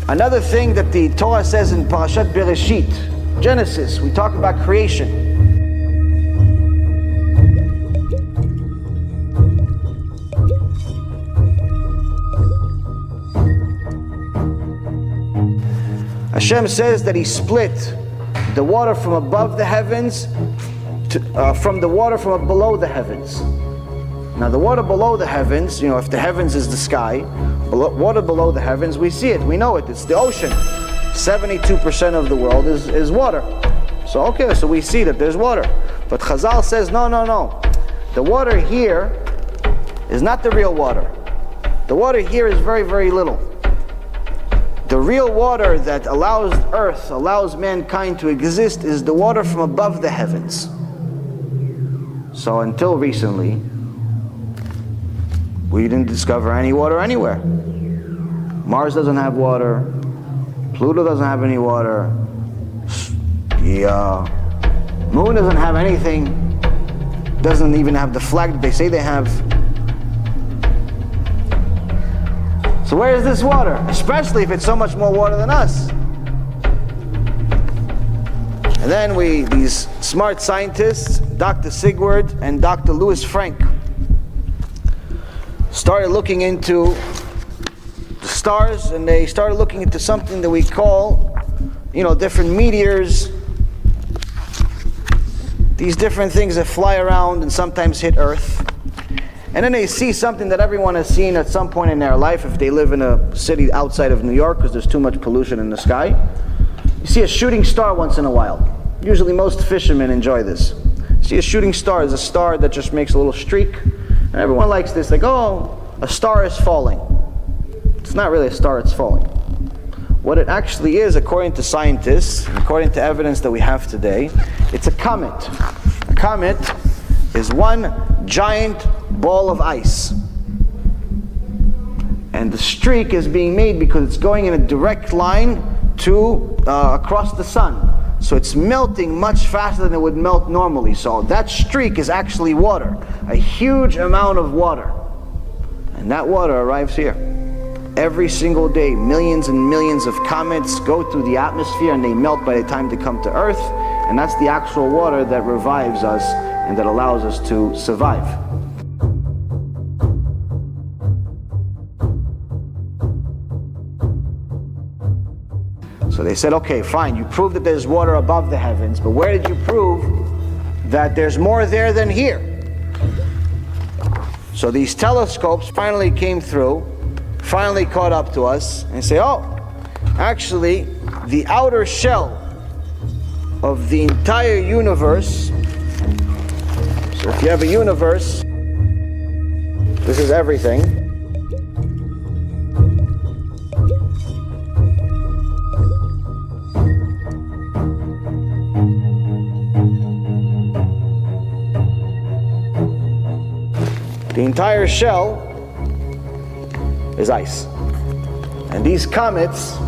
Another thing that the Torah says in Parashat Bereshit, Genesis, we talk about creation. Hashem says that He split the water from above the heavens from the water from below the heavens. Now the water below the heavens, if the heavens is the sky, water below the heavens, we see it, we know it, it's the ocean. 72% of the world is water. So so we see that there's water. But Chazal says, no. The water here is not the real water. The water here is very, very little. The real water that allows earth, allows mankind to exist, is the water from above the heavens. So until recently, we didn't discover any water anywhere. Mars doesn't have water. Pluto doesn't have any water. The moon doesn't have anything. Doesn't even have the flag that they say they have. So where is this water? Especially if it's so much more water than us. And then these smart scientists, Dr. Sigward and Dr. Louis Frank, started looking into the stars, and they started looking into something that we call, different meteors, these different things that fly around and sometimes hit Earth. And then they see something that everyone has seen at some point in their life if they live in a city outside of New York because there's too much pollution in the sky. You see a shooting star once in a while. Usually most fishermen enjoy this. You see a shooting star is a star that just makes a little streak. And everyone likes this, like, oh, a star is falling. It's not really a star, it's falling. What it actually is, according to scientists, according to evidence that we have today, it's a comet. A comet is one giant ball of ice. And the streak is being made because it's going in a direct line to across the sun. So it's melting much faster than it would melt normally. So that streak is actually water, a huge amount of water. And that water arrives here. Every single day, millions and millions of comets go through the atmosphere and they melt by the time they come to Earth. And that's the actual water that revives us and that allows us to survive. So they said, okay, fine, you proved that there's water above the heavens, but where did you prove that there's more there than here? So these telescopes finally came through, finally caught up to us, and say, oh, actually, the outer shell of the entire universe, so if you have a universe, this is everything. The entire shell is ice. And these comets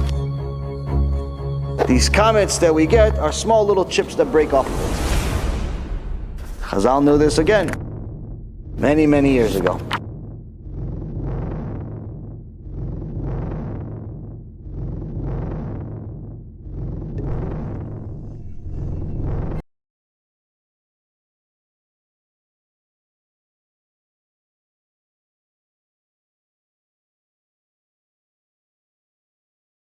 that we get are small little chips that break off of it. Chazal knew this again, many, many years ago.